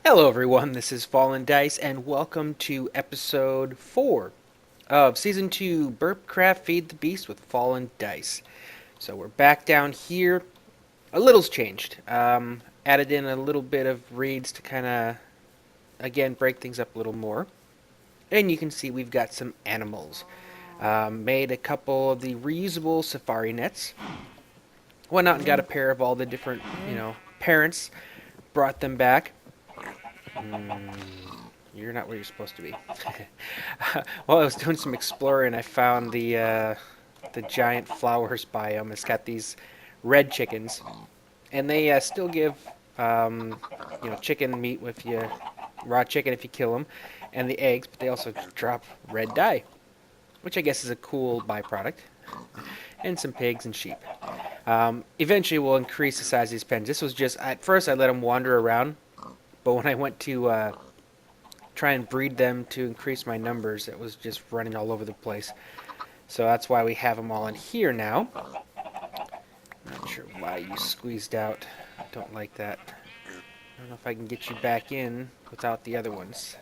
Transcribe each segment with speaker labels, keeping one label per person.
Speaker 1: Hello everyone, this is FallenDice and welcome to episode 4 of Season 2 Burpcraft Feed the Beast with FallenDice. So we're back down here. A little's changed. Added in a little bit of reeds to kind of, again, break things up a little more. And you can see we've got some animals. Made a couple of the reusable safari nets. Went out and got a pair of all the different, parents. Brought them back. You're not where you're supposed to be. Well, I was doing some exploring, I found the giant flowers biome. It's got these red chickens, and they still give chicken meat with you, raw chicken if you kill them, and the eggs. But they also drop red dye, which I guess is a cool byproduct, and some pigs and sheep. Eventually, we'll increase the size of these pens. This was just at first I let them wander around, but when I went to try and breed them to increase my numbers, it was just running all over the place. So that's why we have them all in here now. Not sure why you squeezed out. I don't like that. I don't know if I can get you back in without the other ones.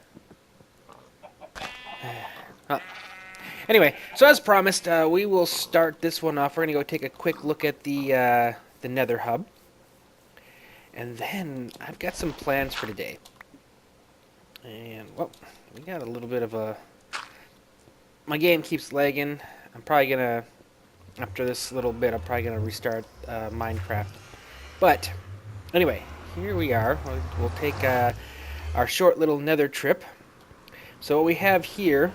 Speaker 1: Well, anyway, so as promised, we will start this one off. We're going to go take a quick look at the Nether Hub. And then I've got some plans for today. And, well, we got a little bit of a... My game keeps lagging. I'm probably going to, after this little bit, I'm probably going to restart Minecraft. But, anyway, here we are. We'll take our short little nether trip. So what we have here,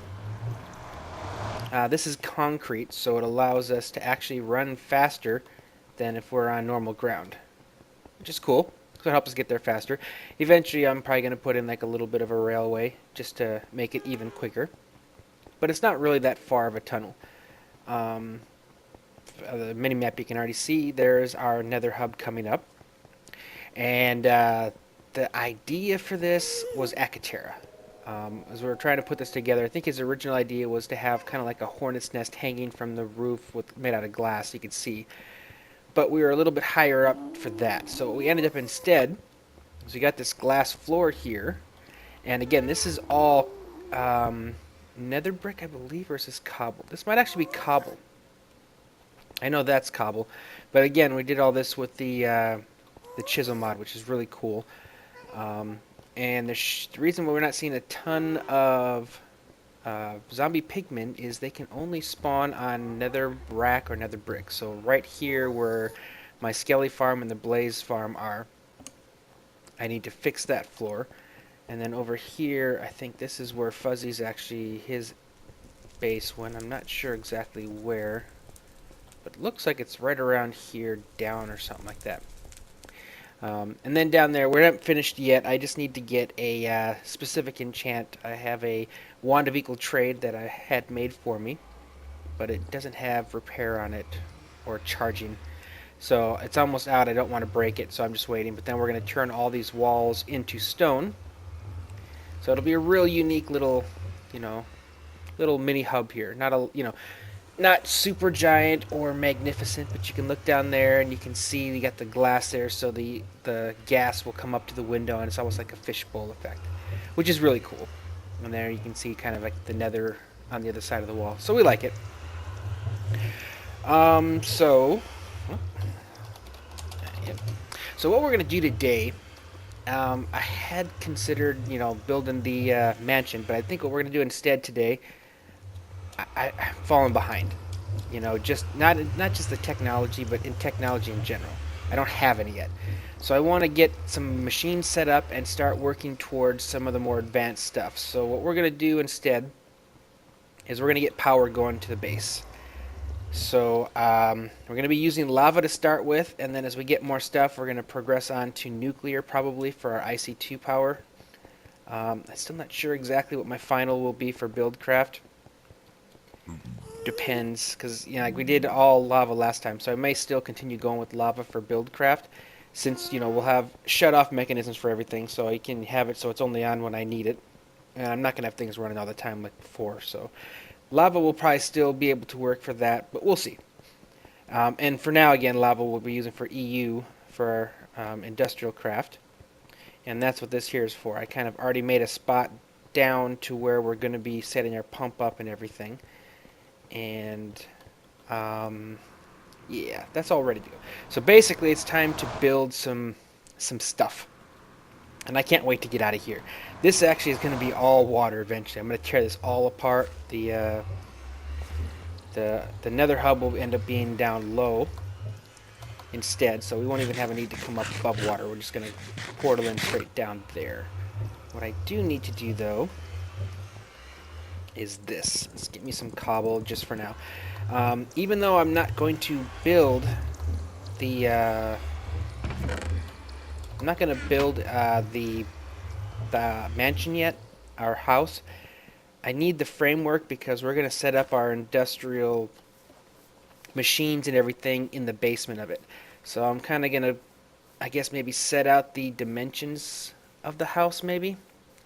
Speaker 1: this is concrete, so it allows us to actually run faster than if we're on normal ground, which is cool. So it helps us get there faster. Eventually, I'm probably going to put in like a little bit of a railway just to make it even quicker. But it's not really that far of a tunnel. The mini-map you can already see, there's our nether hub coming up. And the idea for this was Acatera. As we were trying to put this together, I think his original idea was to have kind of like a hornet's nest hanging from the roof made out of glass you could see. But we were a little bit higher up for that. So what we ended up instead is we got this glass floor here. And again, this is all nether brick, I believe, versus cobble. This might actually be cobble. I know that's cobble. But again, we did all this with the chisel mod, which is really cool. And the reason why we're not seeing a ton of zombie pigmen is they can only spawn on nether rack or nether brick. So right here where my skelly farm and the blaze farm are, I need to fix that floor. And then over here, I think this is where Fuzzy's actually his base went. I'm not sure exactly where, but it looks like it's right around here down or something like that. And then down there, we're not finished yet. I just need to get a specific enchant. I have a Wand of Equal Trade that I had made for me, but it doesn't have repair on it or charging. So it's almost out. I don't want to break it, so I'm just waiting. But then we're going to turn all these walls into stone. So it'll be a real unique little, little mini hub here. Not super giant or magnificent, but you can look down there and you can see you got the glass there, so the gas will come up to the window and it's almost like a fishbowl effect, which is really cool. And there you can see kind of like the nether on the other side of the wall. So we like it. So what we're gonna do today, I had considered building the mansion, but I think what we're gonna do instead today, I've fallen behind. Just not just the technology, but in technology in general. I don't have any yet. So I want to get some machines set up and start working towards some of the more advanced stuff. So what we're going to do instead is we're going to get power going to the base. So we're going to be using lava to start with, and then as we get more stuff, we're going to progress on to nuclear probably for our IC2 power. I'm still not sure exactly what my final will be for BuildCraft. Depends, because like we did all lava last time, so I may still continue going with lava for BuildCraft, since we'll have shut-off mechanisms for everything, so I can have it so it's only on when I need it, and I'm not gonna have things running all the time like before. So lava will probably still be able to work for that, but we'll see. And for now, again, lava we'll be using for EU for IndustrialCraft, And that's what this here is for. I kind of already made a spot down to where we're going to be setting our pump up and everything. And yeah, that's all ready to go. So basically it's time to build some stuff. And I can't wait to get out of here. This actually is going to be all water eventually. I'm going to tear this all apart. The nether hub will end up being down low instead, so we won't even have a need to come up above water. We're just going to portal in straight down there. What I do need to do, though, is this. Let's get me some cobble just for now. Even though I'm not going to build the... I'm not going to build the mansion yet, our house. I need the framework because we're going to set up our industrial machines and everything in the basement of it. So I'm kind of going to, I guess, maybe set out the dimensions of the house maybe,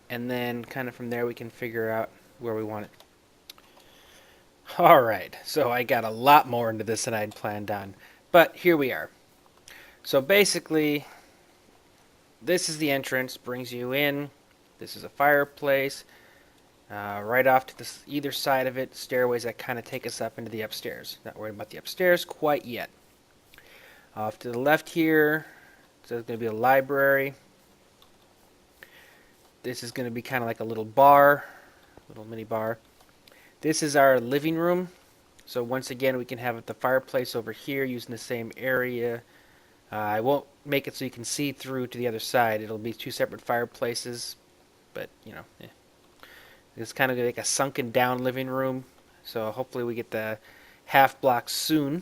Speaker 1: and then kind of from there we can figure out where we want it. Alright, so I got a lot more into this than I had planned on, but here we are. So basically, this is the entrance, brings you in. This is a fireplace. Right off to either side of it, stairways that kind of take us up into the upstairs. Not worried about the upstairs quite yet. Off to the left here, so there's going to be a library. This is going to be kind of like a little bar, little mini bar. This is our living room. So once again, we can have the fireplace over here using the same area. I won't make it so you can see through to the other side. It'll be two separate fireplaces, but you know, it's kind of like a sunken down living room. So hopefully we get the half block soon.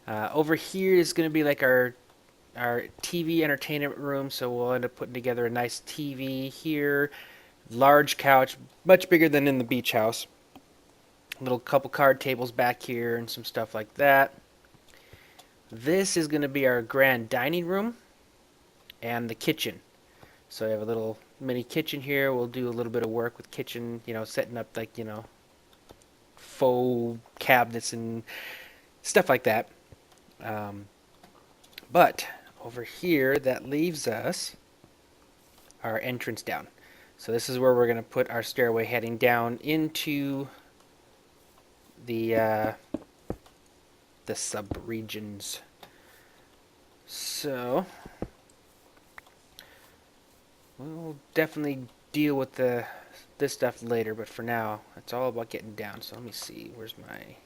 Speaker 1: Over here is going to be like our TV entertainment room. So we'll end up putting together a nice TV here, large couch, much bigger than in the beach house. Little couple card tables back here and some stuff like that. This is going to be our grand dining room and the kitchen. So we have a little mini kitchen here. We'll do a little bit of work with kitchen, you know, setting up like, you know, faux cabinets and stuff like that. But over here, that leaves us our entrance down. So this is where we're going to put our stairway heading down into the sub-regions. So we'll definitely deal with this stuff later, but for now, it's all about getting down. So let me see, where's my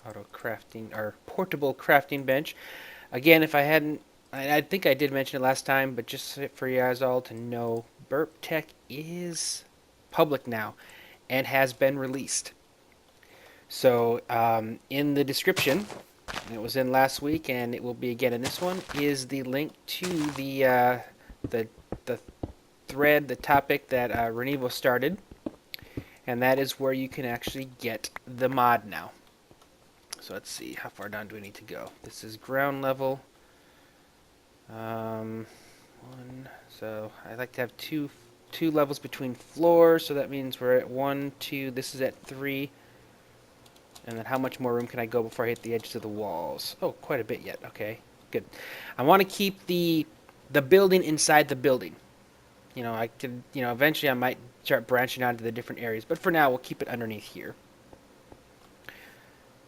Speaker 1: auto crafting or portable crafting bench? Again, if I hadn't, I think I did mention it last time, but just for you guys all to know, Burp Tech is public now and has been released. So in the description, it was in last week and it will be again in this one, is the link to the thread, the topic that RenEvo started, and that is where you can actually get the mod now. So let's see, how far down do we need to go? This is ground level. So I like to have two levels between floors, so that means we're at 1, 2, this is at 3. And then how much more room can I go before I hit the edges of the walls? Oh, quite a bit yet. Okay, good. I want to keep the building inside the building. You know, I could, you know, eventually I might start branching out to the different areas, but for now we'll keep it underneath here.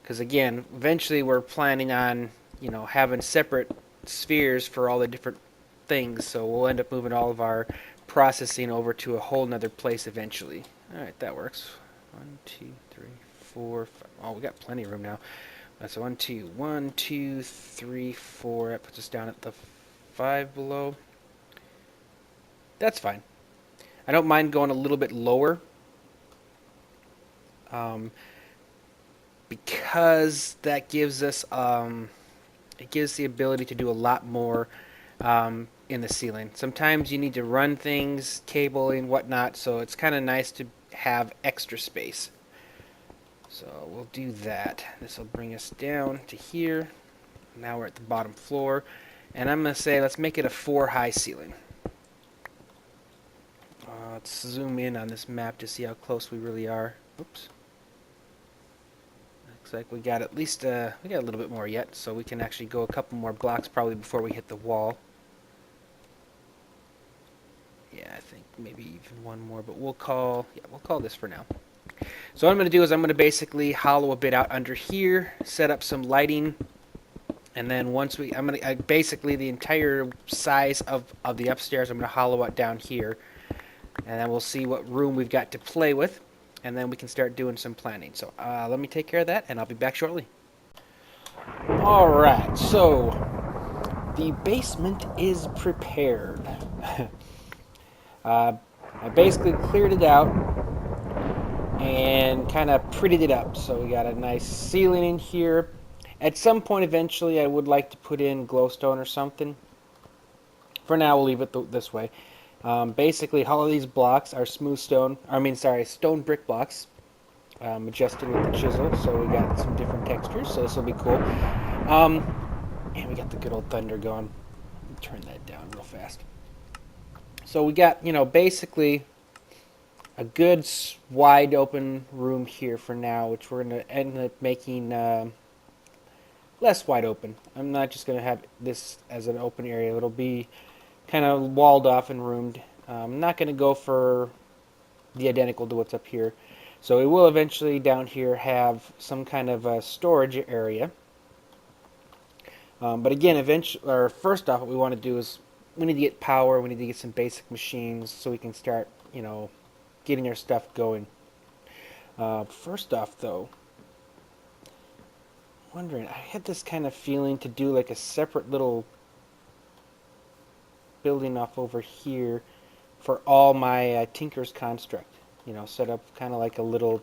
Speaker 1: Because again, eventually we're planning on, you know, having separate spheres for all the different things, so we'll end up moving all of our processing over to a whole nother place eventually. Alright, that works. 1, 2, 3, 4, 5. Oh, we got plenty of room now. That's 1, 2, 3, 4. That puts us down at the 5 below. That's fine. I don't mind going a little bit lower. Because that gives us it gives the ability to do a lot more in the ceiling. Sometimes you need to run things, cabling, whatnot, so it's kind of nice to have extra space. So we'll do that. This will bring us down to here. Now we're at the bottom floor, and I'm going to say let's make it a 4 high ceiling. Let's zoom in on this map to see how close we really are. Oops. Looks like we got at least we got a little bit more yet, so we can actually go a couple more blocks probably before we hit the wall. think maybe even one more, but we'll call this for now. So what I'm going to do is I'm going to basically hollow a bit out under here, set up some lighting, and then once I'm going to basically the entire size of the upstairs I'm going to hollow out down here, and then we'll see what room we've got to play with, and then we can start doing some planning. So let me take care of that, and I'll be back shortly. All right, so the basement is prepared. I basically cleared it out and kind of prettied it up. So we got a nice ceiling in here. At some point eventually I would like to put in glowstone or something. For now we'll leave it this way. Basically all of these blocks are stone brick blocks. Adjusted with the chisel, so we got some different textures, so this will be cool. And we got the good old thunder going. Turn that down real fast. So we got, basically a good wide open room here for now, which we're going to end up making less wide open. I'm not just going to have this as an open area. It'll be kind of walled off and roomed. I'm not going to go for the identical to what's up here. So we will eventually down here have some kind of a storage area. But again, first off, what we want to do is we need to get power. We need to get some basic machines so we can start, getting our stuff going. First off, though, wondering, I had this kind of feeling to do like a separate little building off over here for all my Tinker's Construct. Set up kind of like a little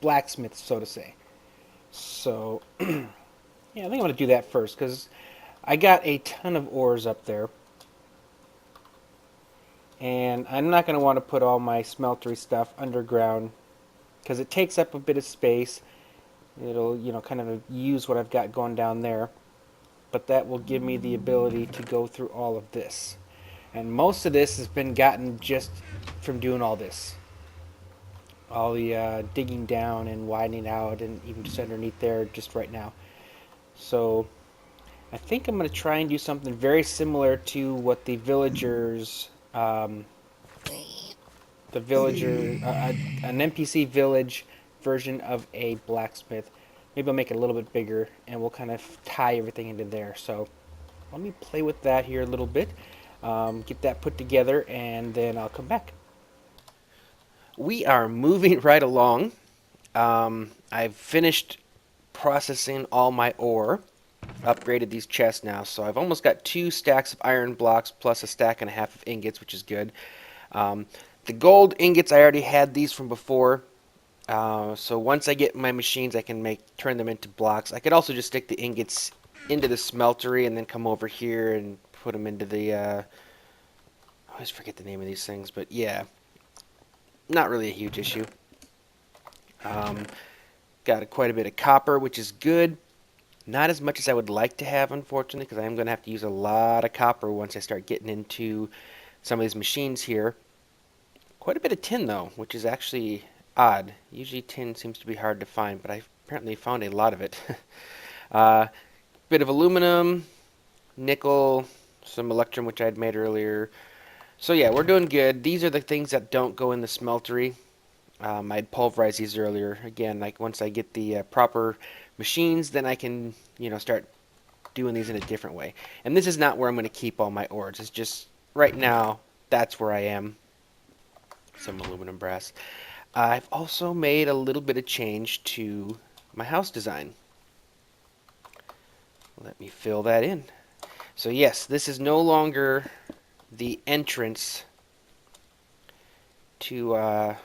Speaker 1: blacksmith, so to say. So, yeah, I think I'm going to do that first because I got a ton of ores up there. And I'm not going to want to put all my smeltery stuff underground because it takes up a bit of space. It'll, kind of use what I've got going down there. But that will give me the ability to go through all of this. And most of this has been gotten just from doing all this. All the digging down and widening out and even just underneath there just right now. So I think I'm going to try and do something very similar to what the villagers... an NPC village version of a blacksmith. Maybe I'll make it a little bit bigger and we'll kind of tie everything into there. So let me play with that here a little bit. Get that put together and then I'll come back. We are moving right along. I've finished processing all my ore. Upgraded these chests now, so I've almost got 2 stacks of iron blocks plus a stack and a half of ingots, which is good. The gold ingots, I already had these from before. So once I get my machines, I can turn them into blocks. I could also just stick the ingots into the smeltery and then come over here and put them into the... I always forget the name of these things, but yeah. Not really a huge issue. Got quite a bit of copper, which is good. Not as much as I would like to have, unfortunately, because I am going to have to use a lot of copper once I start getting into some of these machines here. Quite a bit of tin, though, which is actually odd. Usually tin seems to be hard to find, but I apparently found a lot of it. Bit of aluminum, nickel, some electrum, which I had made earlier. So yeah, we're doing good. These are the things that don't go in the smeltery. I'd pulverized these earlier. Again, like once I get the proper machines, then I can, start doing these in a different way. And this is not where I'm going to keep all my ores. It's just right now, that's where I am. Some aluminum brass. I've also made a little bit of change to my house design. Let me fill that in. So yes, this is no longer the entrance to the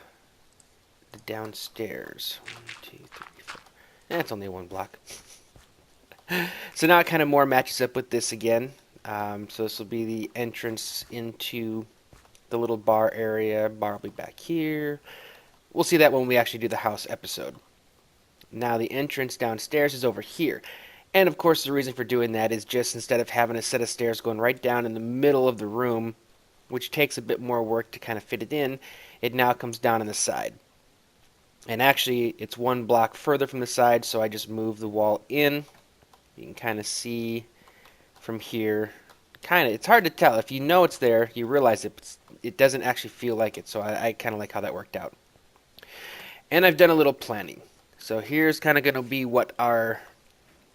Speaker 1: downstairs. 1, 2, 3, 4. That's only 1 block. So now it kind of more matches up with this again. So this will be the entrance into the little bar area. Bar will be back here. We'll see that when we actually do the house episode. Now the entrance downstairs is over here. And of course the reason for doing that is just instead of having a set of stairs going right down in the middle of the room, which takes a bit more work to kind of fit it in, it now comes down on the side. And actually it's 1 block further from the side, so I just move the wall in. You can kind of see from here kind of, it's hard to tell. If you know it's there, you realize it, but it doesn't actually feel like it. So I kind of like how that worked out. And I've done a little planning. So here's kind of going to be what our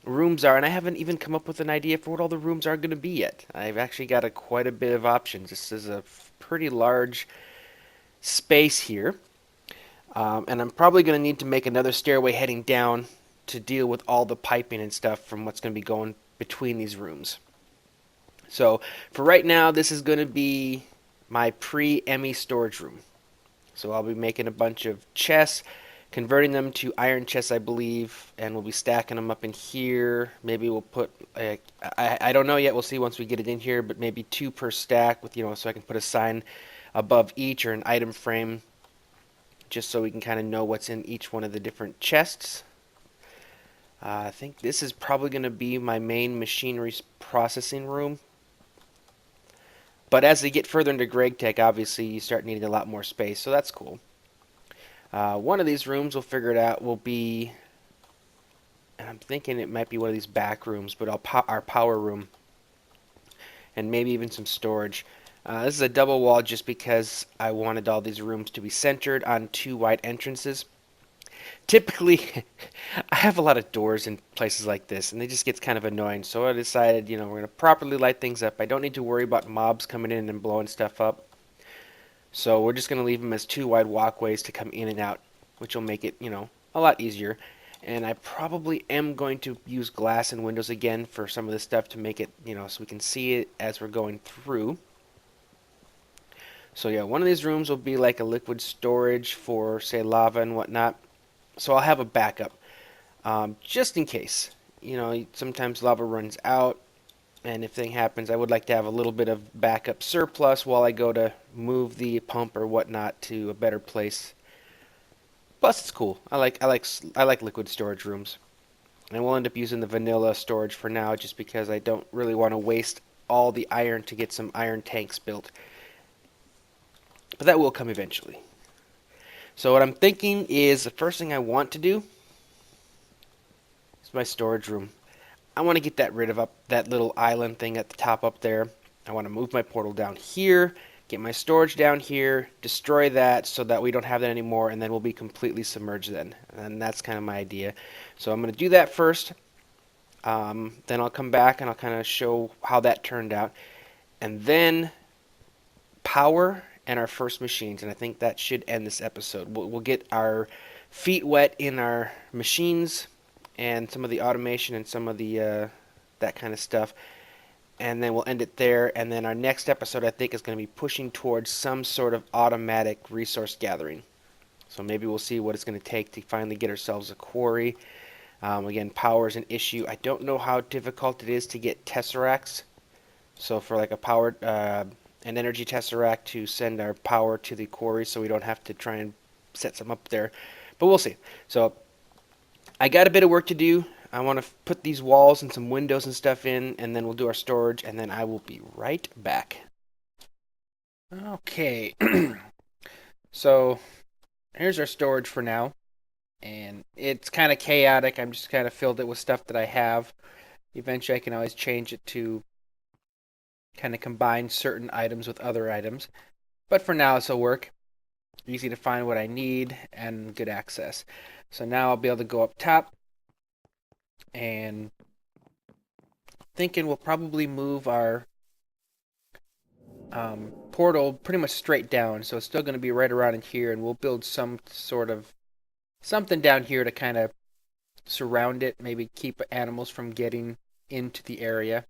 Speaker 1: rooms are, and I haven't even come up with an idea for what all the rooms are going to be yet. I've actually got quite a bit of options. This is a pretty large space here, and I'm probably going to need to make another stairway heading down to deal with all the piping and stuff from what's going to be going between these rooms. So for right now, this is going to be my pre-ME storage room. So I'll be making a bunch of chests, converting them to iron chests, I believe, and we'll be stacking them up in here. Maybe we'll put, I don't know yet, we'll see once we get it in here, but maybe 2 per stack with, so I can put a sign above each or an item frame, just so we can kind of know what's in each one of the different chests. I think this is probably going to be my main machinery processing room. But as they get further into Gregtech, obviously you start needing a lot more space, so that's cool. One of these rooms, we'll figure it out, will be, and I'm thinking it might be one of these back rooms, but our power room, and maybe even some storage. This is a double wall just because I wanted all these rooms to be centered on 2 wide entrances. Typically, I have a lot of doors in places like this, and it just gets kind of annoying. So I decided, we're going to properly light things up. I don't need to worry about mobs coming in and blowing stuff up. So we're just going to leave them as 2 wide walkways to come in and out, which will make it, a lot easier. And I probably am going to use glass and windows again for some of this stuff to make it, so we can see it as we're going through. So yeah, one of these rooms will be like a liquid storage for, say, lava and whatnot. So I'll have a backup, just in case. Sometimes lava runs out, and if anything happens, I would like to have a little bit of backup surplus while I go to move the pump or whatnot to a better place. Plus, it's cool. I like liquid storage rooms, and we'll end up using the vanilla storage for now, just because I don't really want to waste all the iron to get some iron tanks built. But that will come eventually. So what I'm thinking is the first thing I want to do is my storage room. I want to get rid of that little island thing at the top up there. I want to move my portal down here, get my storage down here, destroy that so that we don't have that anymore, and then we'll be completely submerged then. And that's kind of my idea. So I'm going to do that first. Then I'll come back and I'll kind of show how that turned out. And then power and our first machines, and I think that should end this episode. We'll get our feet wet in our machines and some of the automation and some of the that kind of stuff, and then we'll end it there. And then our next episode, I think, is going to be pushing towards some sort of automatic resource gathering. So maybe we'll see what it's going to take to finally get ourselves a quarry. Again, power is an issue. I don't know how difficult it is to get tesseracts. So for like a power an energy tesseract to send our power to the quarry, so we don't have to try and set some up there. But we'll see. So I got a bit of work to do. I want to put these walls and some windows and stuff in, and then we'll do our storage, and then I will be right back. Okay. So here's our storage for now, and it's kind of chaotic. I'm just kind of filled it with stuff that I have. Eventually I can always change it to kind of combine certain items with other items. But for now, this will work. Easy to find what I need and good access. So now I'll be able to go up top, and thinking we'll probably move our portal pretty much straight down. So it's still going to be right around in here, and we'll build some sort of something down here to kind of surround it, maybe keep animals from getting into the area.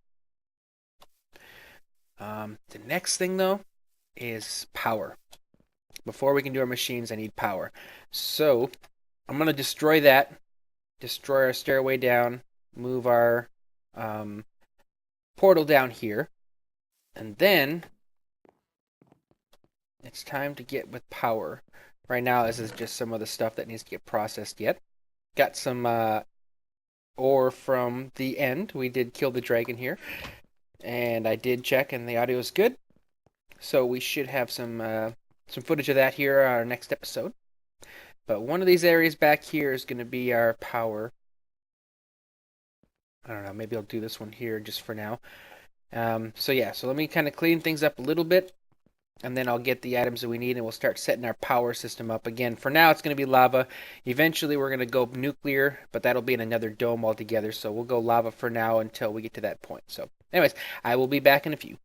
Speaker 1: The next thing, though, is power. Before we can do our machines, I need power. So I'm going to destroy that, destroy our stairway down, move our portal down here, and then it's time to get with power. Right now, this is just some of the stuff that needs to get processed yet. Got some ore from the end. We did kill the dragon here, and I did check, and the audio is good. So we should have some footage of that here on our next episode. But one of these areas back here is going to be our power. I don't know, maybe I'll do this one here just for now. So yeah, so let me kind of clean things up a little bit, and then I'll get the items that we need, and we'll start setting our power system up. Again, for now it's going to be lava. Eventually we're going to go nuclear, but that'll be in another dome altogether. So we'll go lava for now until we get to that point. So anyways, I will be back in a few.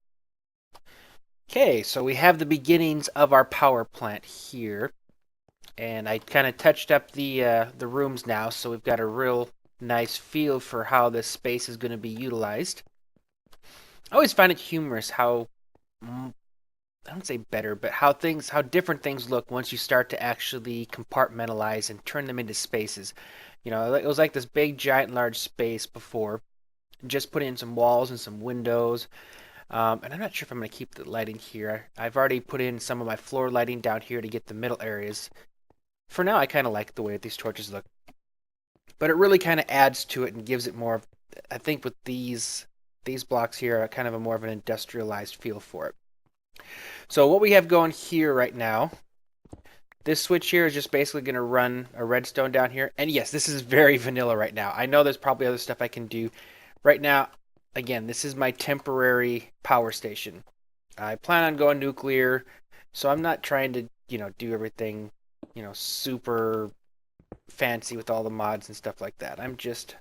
Speaker 1: Okay, so we have the beginnings of our power plant here, and I kind of touched up the rooms now, so we've got a real nice feel for how this space is going to be utilized. I always find it humorous how I don't say better, but how different things look once you start to actually compartmentalize and turn them into spaces. You know, it was like this big, giant, large space before. Just put in some walls and some windows. And I'm not sure if I'm going to keep the lighting here. I've already put in some of my floor lighting down here to get the middle areas. For now, I kind of like the way these torches look. But it really kind of adds to it and gives it more, I think with these blocks here, kind of a more of an industrialized feel for it. So what we have going here right now, this switch here is just basically going to run a redstone down here. And yes, this is very vanilla right now. I know there's probably other stuff I can do. Right now, again, this is my temporary power station. I plan on going nuclear, so I'm not trying to, do everything, super fancy with all the mods and stuff like that. I'm just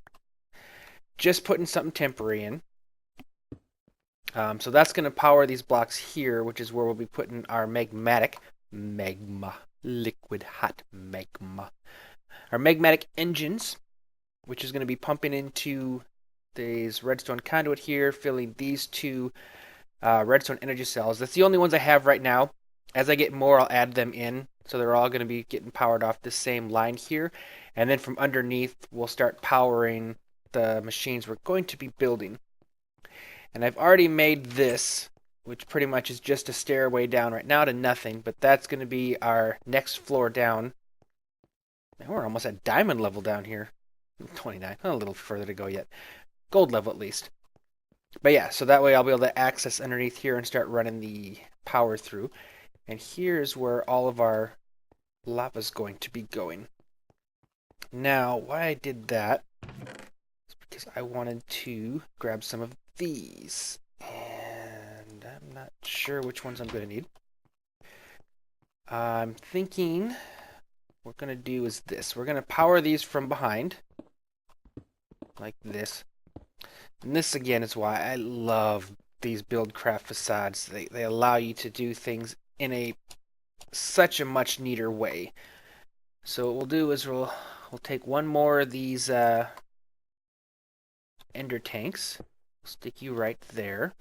Speaker 1: putting something temporary in. So that's going to power these blocks here, which is where we'll be putting our magma, liquid hot magma. Our magmatic engines, which is going to be pumping into these redstone conduit here, filling these two redstone energy cells. That's the only ones I have right now. As I get more, I'll add them in. So they're all going to be getting powered off this same line here. And then from underneath, we'll start powering the machines we're going to be building. And I've already made this, which pretty much is just a stairway down right now to nothing, but that's going to be our next floor down. Man, we're almost at diamond level down here. 29, a little further to go yet. Gold level at least. But yeah, so that way I'll be able to access underneath here and start running the power through. And here's where all of our lava's going to be going. Now, why I did that is because I wanted to grab some of these, and I'm not sure which ones I'm going to need. I'm thinking what we're going to do is this. We're going to power these from behind, like this. And this, again, is why I love these BuildCraft facades. They allow you to do things in such a much neater way. So what we'll do is we'll take one more of these ender tanks. Stick you right there.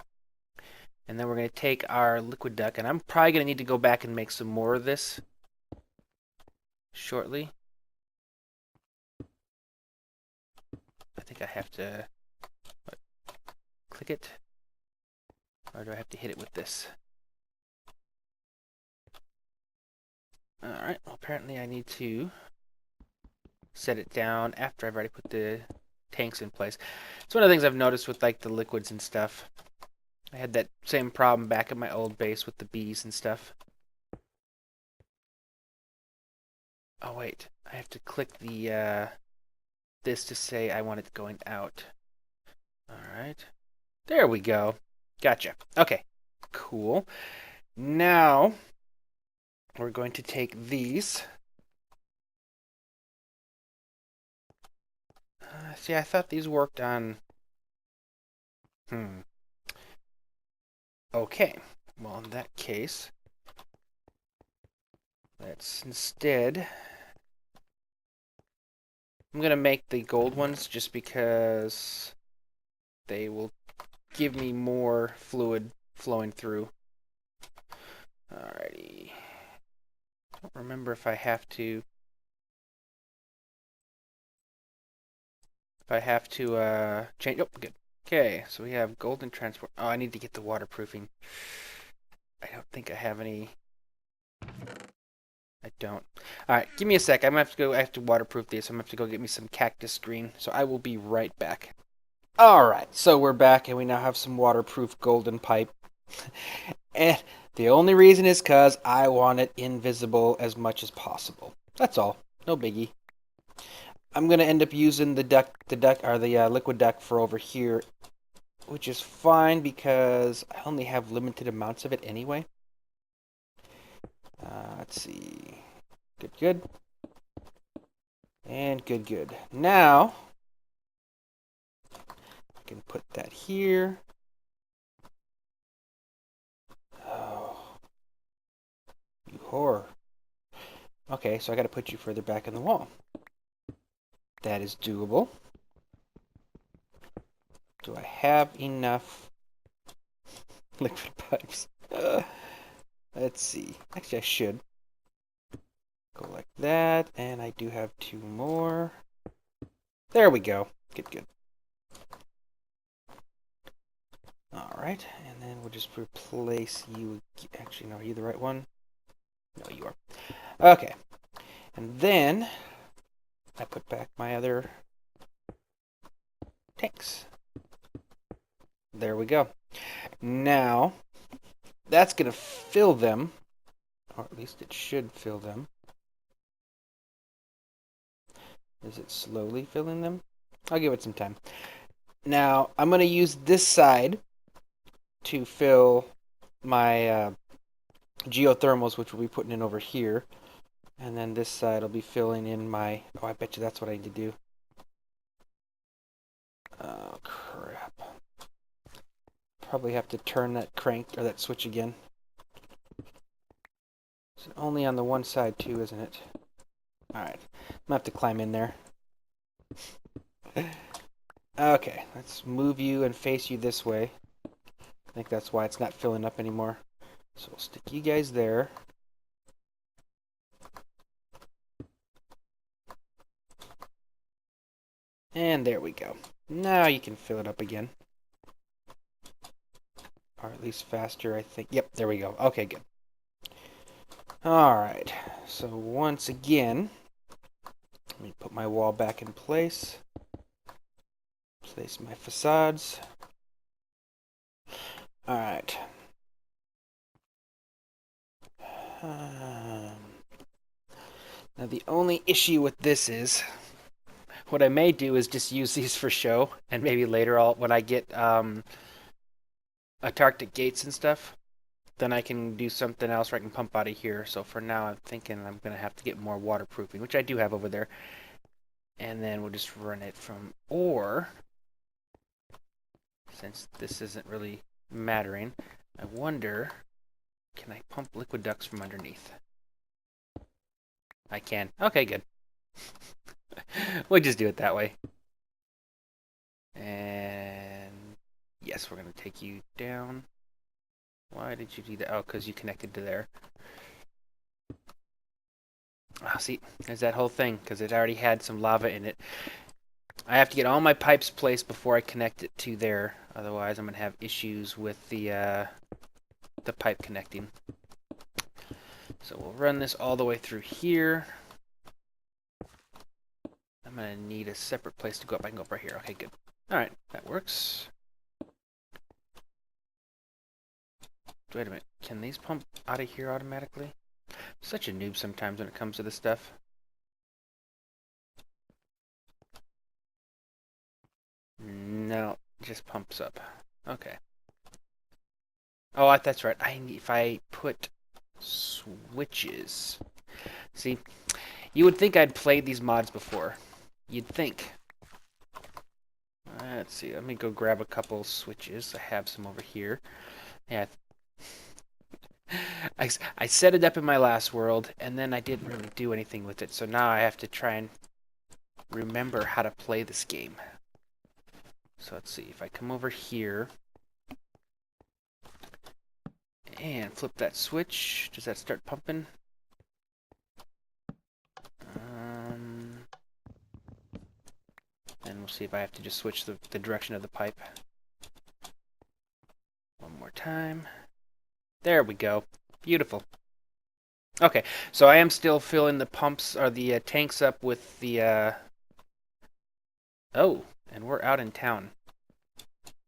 Speaker 1: And then we're going to take our liquid duct, and I'm probably going to need to go back and make some more of this shortly. I think I have to click it, or do I have to hit it with this? Alright, well, apparently I need to set it down after I've already put the tanks in place. It's one of the things I've noticed with like the liquids and stuff. I had that same problem back at my old base with the bees and stuff. Oh wait, I have to click the this to say I want it going out. Alright. There we go. Gotcha. Okay. Cool. Now we're going to take these. See, I thought these worked on... Okay. Well, in that case, let's instead... I'm going to make the gold ones just because they will give me more fluid flowing through. Alrighty. I don't remember if I have to... change... Oh, good. Okay, so we have golden transport. Oh, I need to get the waterproofing. I don't think I have any... I don't. Alright, give me a sec. I'm gonna have to go... I have to waterproof these, so I'm gonna have to go get me some cactus green. So I will be right back. Alright, so we're back, and we now have some waterproof golden pipe. And the only reason is because I want it invisible as much as possible. That's all. No biggie. I'm gonna end up using the liquid duct for over here which is fine because I only have limited amounts of it anyway. Let's see. Good, good. And good, good. Now, I can put that here. Oh, you whore. Okay, so I got to put you further back in the wall. That is doable. Do I have enough liquid pipes? Let's see. Actually, I should. Go like that, and I do have 2 more. There we go. Good, good. Alright, and then we'll just replace you. Actually, no, are you the right one? No, you are. Okay. And then I put back my other tanks. There we go. Now, that's going to fill them, or at least it should fill them. Is it slowly filling them? I'll give it some time. Now, I'm going to use this side to fill my geothermals, which we'll be putting in over here. And then this side will be filling in my... Oh, I bet you that's what I need to do. Oh, crap. Probably have to turn that crank, or that switch again. It's only on the one side, too, isn't it? Alright. I'm going to have to climb in there. Okay, let's move you and face you this way. I think that's why it's not filling up anymore. So we'll stick you guys there. And there we go. Now you can fill it up again. Or at least faster, I think. Yep, there we go. Okay, good. Alright, so once again, let me put my wall back in place. Place my facades. Alright. Now the only issue with this is, what I may do is just use these for show, and maybe later when I get Antarctic gates and stuff, then I can do something else where I can pump out of here. So for now, I'm thinking I'm going to have to get more waterproofing, which I do have over there. And then we'll just run it from, or, since this isn't really mattering, I wonder, can I pump liquid ducts from underneath? I can. Okay, good. We'll just do it that way. And yes, we're going to take you down. Why did you do that? Oh, because you connected to there. Oh, see, there's that whole thing, because it already had some lava in it. I have to get all my pipes placed before I connect it to there. Otherwise, I'm going to have issues with the pipe connecting. So we'll run this all the way through here. I'm going to need a separate place to go up. I can go up right here. Okay, good. All right, that works. Wait a minute. Can these pump out of here automatically? I'm such a noob sometimes when it comes to this stuff. No, it just pumps up. Okay. Oh, that's right. If I put switches. See, you would think I'd played these mods before. You'd think. Let's see. Let me go grab a couple switches. I have some over here. Yeah. I set it up in my last world, and then I didn't really do anything with it. So now I have to try and remember how to play this game. So let's see. If I come over here and flip that switch, does that start pumping? And we'll see if I have to just switch the direction of the pipe. One more time. There we go. Beautiful. Okay, so I am still filling the pumps, or the tanks up with the, Oh, and we're out in town.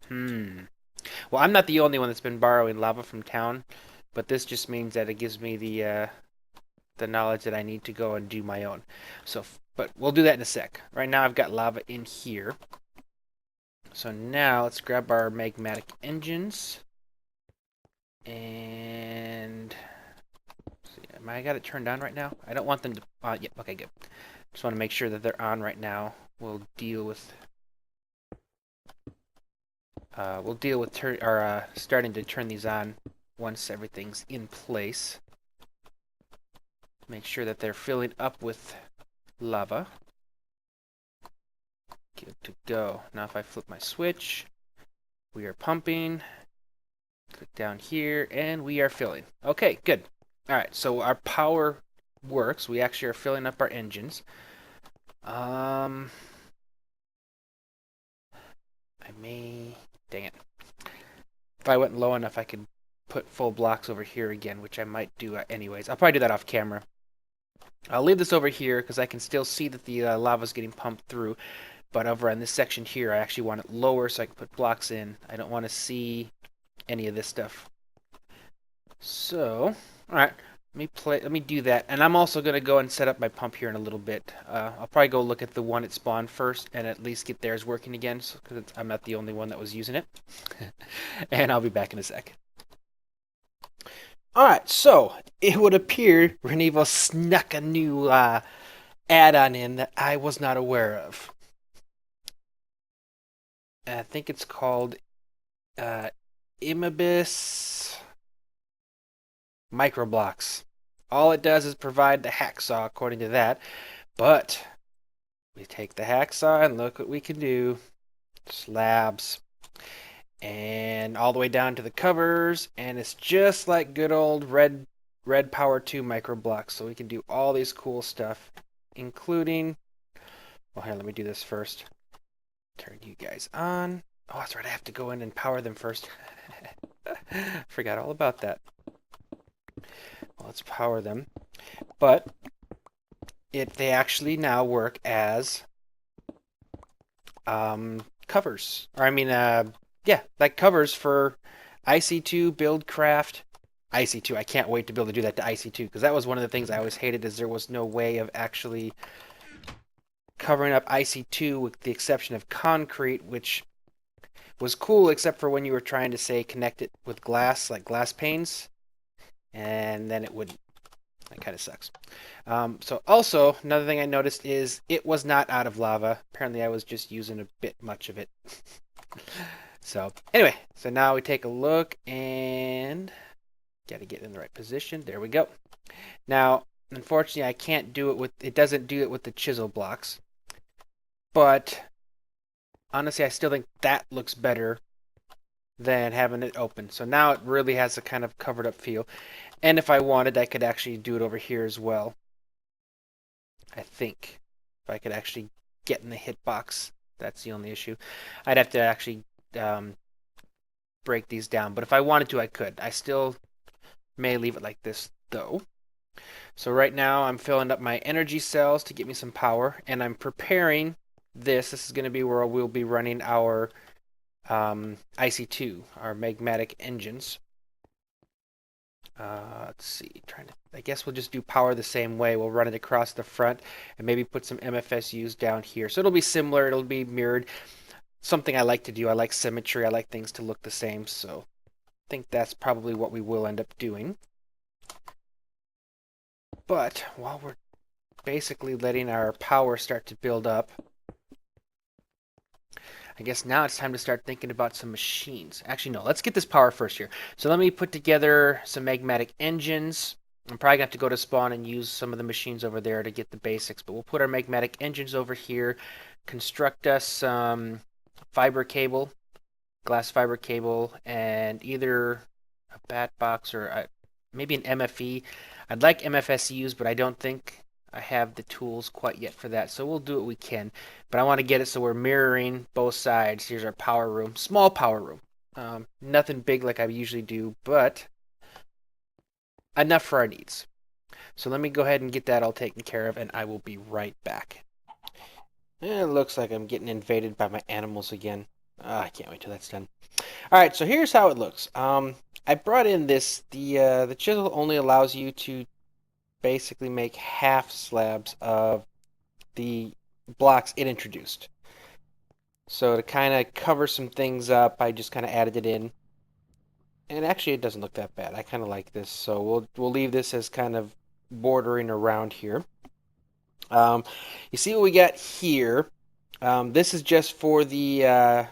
Speaker 1: Well, I'm not the only one that's been borrowing lava from town, but this just means that it gives me the knowledge that I need to go and do my own. So, but we'll do that in a sec. Right now I've got lava in here. So now let's grab our magmatic engines. And see, I got it turned on right now? I don't want them to... yeah, okay, good. Just want to make sure that they're on right now. We'll deal with starting to turn these on once everything's in place. Make sure that they're filling up with lava. Good to go. Now if I flip my switch, we are pumping. Click down here, and we are filling. Okay, good. Alright, so our power works. We actually are filling up our engines. I may... Dang it. If I went low enough, I could put full blocks over here again, which I might do anyways. I'll probably do that off camera. I'll leave this over here because I can still see that the lava's getting pumped through. But over on this section here, I actually want it lower so I can put blocks in. I don't want to see any of this stuff. So, alright, let me do that. And I'm also going to go and set up my pump here in a little bit. I'll probably go look at the one at spawn first and at least get theirs working again, because I'm not the only one that was using it. And I'll be back in a sec. Alright, so it would appear RenEvo snuck a new add-on in that I was not aware of. I think it's called Imabis Microblocks. All it does is provide the hacksaw according to that, but we take the hacksaw and look what we can do. Slabs. And all the way down to the covers, and it's just like good old red Power 2 microblocks. So we can do all these cool stuff, including... Well, here, let me do this first. Turn you guys on. Oh, that's right, I have to go in and power them first. Forgot all about that. Well, let's power them. But they actually now work as covers. Or I mean, yeah, like covers for IC2, BuildCraft, IC2. I can't wait to be able to do that to IC2, because that was one of the things I always hated, is there was no way of actually covering up IC2 with the exception of concrete, which was cool except for when you were trying to, say, connect it with glass, like glass panes, and then it would... That kind of sucks. So also, another thing I noticed is it was not out of lava. Apparently I was just using a bit much of it. So, anyway, so now we take a look and got to get in the right position. There we go. Now, unfortunately, I can't do it with... It doesn't do it with the chisel blocks. But, honestly, I still think that looks better than having it open. So now it really has a kind of covered up feel. And if I wanted, I could actually do it over here as well. I think. If I could actually get in the hitbox. That's the only issue. I'd have to actually break these down. But if I wanted to, I could. I still may leave it like this, though. So right now, I'm filling up my energy cells to get me some power. And I'm preparing this. This is going to be where we'll be running our IC2, our magmatic engines. Let's see, I guess we'll just do power the same way. We'll run it across the front and maybe put some MFSUs down here. So it'll be similar, it'll be mirrored. Something I like to do. I like symmetry. I like things to look the same. So I think that's probably what we will end up doing. But while we're basically letting our power start to build up, I guess now it's time to start thinking about some machines. Actually, no, let's get this power first here. So let me put together some magmatic engines. I'm probably going to have to go to spawn and use some of the machines over there to get the basics. But we'll put our magmatic engines over here, construct us some fiber cable, glass fiber cable, and either a bat box or maybe an MFE. I'd like MFSUs, but I don't think I have the tools quite yet for that, so we'll do what we can. But I want to get it so we're mirroring both sides. Here's our power room. Small power room. Nothing big like I usually do, but enough for our needs. So let me go ahead and get that all taken care of, and I will be right back. It looks like I'm getting invaded by my animals again. I can't wait till that's done. Alright, so here's how it looks. I brought in this. The chisel only allows you to basically make half slabs of the blocks it introduced. So to kind of cover some things up, I just kind of added it in. And actually, it doesn't look that bad. I kind of like this, so we'll leave this as kind of bordering around here. You see what we got here? This is just for the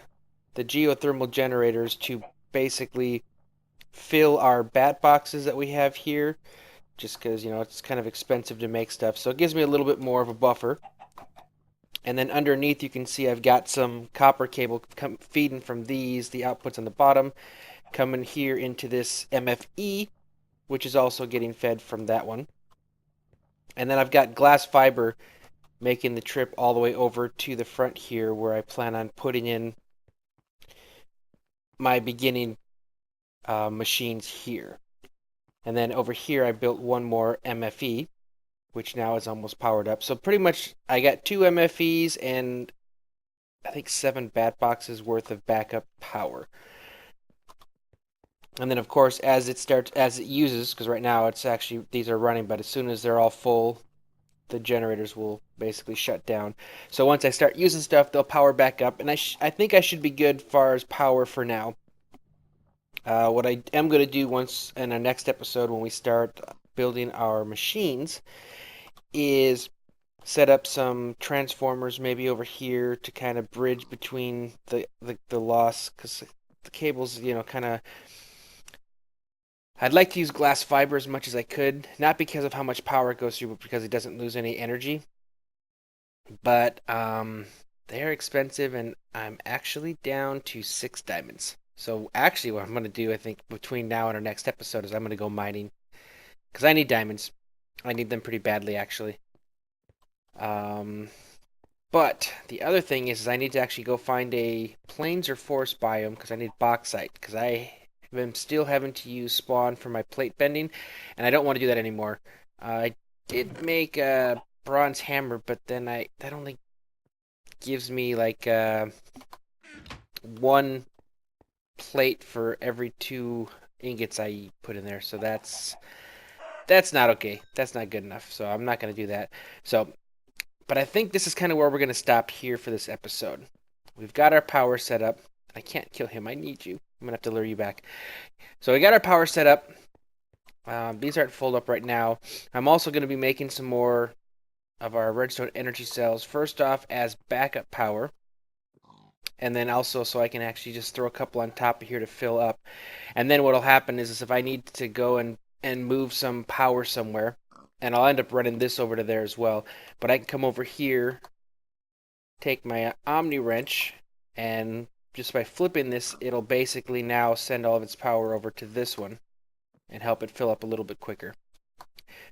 Speaker 1: geothermal generators to basically fill our bat boxes that we have here, just because, you know, it's kind of expensive to make stuff. So it gives me a little bit more of a buffer. And then underneath you can see I've got some copper cable feeding from these, the outputs on the bottom, coming here into this MFE, which is also getting fed from that one. And then I've got glass fiber making the trip all the way over to the front here, where I plan on putting in my beginning machines here. And then over here I built one more MFE, which now is almost powered up. So pretty much I got 2 MFEs and I think 7 bat boxes worth of backup power. And then of course as it uses, because right now it's actually, these are running, but as soon as they're all full, the generators will basically shut down. So once I start using stuff, they'll power back up, and I think I should be good as far as power for now. What I am going to do once in our next episode, when we start building our machines, is set up some transformers maybe over here to kind of bridge between the loss, because the cables, you know, kind of, I'd like to use glass fiber as much as I could, not because of how much power it goes through, but because it doesn't lose any energy. But they're expensive, and I'm actually down to 6 diamonds. So actually what I'm going to do, I think, between now and our next episode is I'm going to go mining, because I need diamonds. I need them pretty badly, actually. But the other thing is I need to actually go find a plains or forest biome, because I need bauxite, because I'm still having to use spawn for my plate bending, and I don't want to do that anymore. I did make a bronze hammer, but then that only gives me like 1 plate for every 2 ingots I put in there, so that's not okay. That's not good enough, so I'm not going to do that. So, but I think this is kind of where we're going to stop here for this episode. We've got our power set up. I can't kill him. I need you. I'm going to have to lure you back. So we got our power set up. These aren't full up right now. I'm also going to be making some more of our redstone energy cells. First off, as backup power. And then also so I can actually just throw a couple on top of here to fill up. And then what will happen is if I need to go and move some power somewhere, and I'll end up running this over to there as well, but I can come over here, take my Omni wrench, and just by flipping this, it'll basically now send all of its power over to this one and help it fill up a little bit quicker.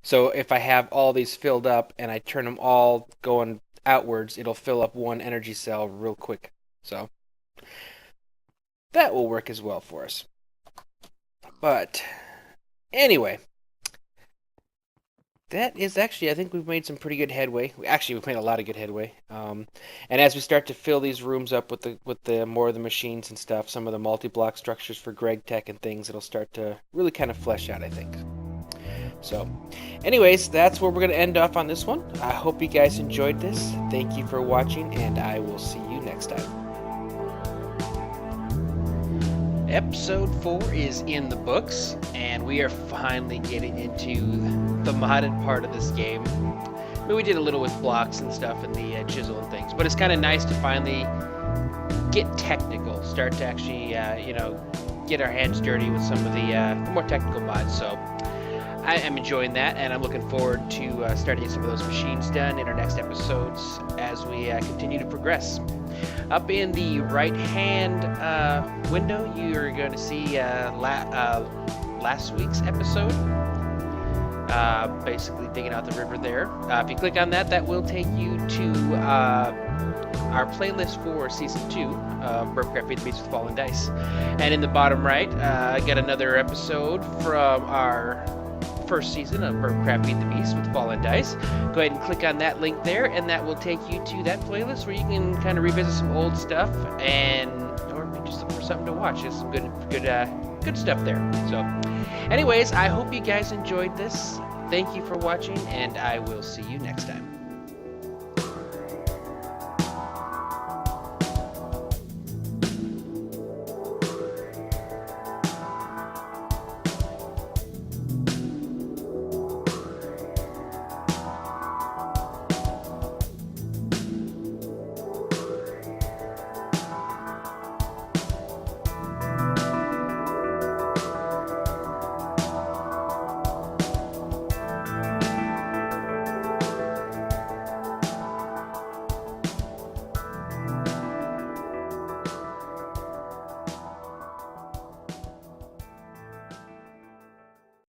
Speaker 1: So if I have all these filled up and I turn them all going outwards, it'll fill up 1 energy cell real quick. So that will work as well for us. But anyway, that is actually, I think we've made some pretty good headway. We've made a lot of good headway. And as we start to fill these rooms up with the more of the machines and stuff, some of the multi-block structures for Gregtech and things, it'll start to really kind of flesh out, I think. So, anyways, that's where we're going to end off on this one. I hope you guys enjoyed this. Thank you for watching, and I will see you next time. Episode 4 is in the books, and we are finally getting into the modded part of this game. I mean, we did a little with blocks and stuff and the chisel and things, but it's kind of nice to finally get technical, start to actually, get our hands dirty with some of the more technical mods. So I am enjoying that, and I'm looking forward to starting some of those machines done in our next episodes as we continue to progress. Up in the right-hand window, you're going to see last week's episode, basically digging out the river there. If you click on that, that will take you to our playlist for Season 2 of Burpcraft Beat the Beast with FallenDice. And in the bottom right, I got another episode from our first season of Burpcraft Beat the Beast with FallenDice. Go ahead and click on that link there, and that will take you to that playlist where you can kind of revisit some old stuff, or just look for something to watch. There's some good stuff there. So, anyways, I hope you guys enjoyed this. Thank you for watching, and I will see you next time.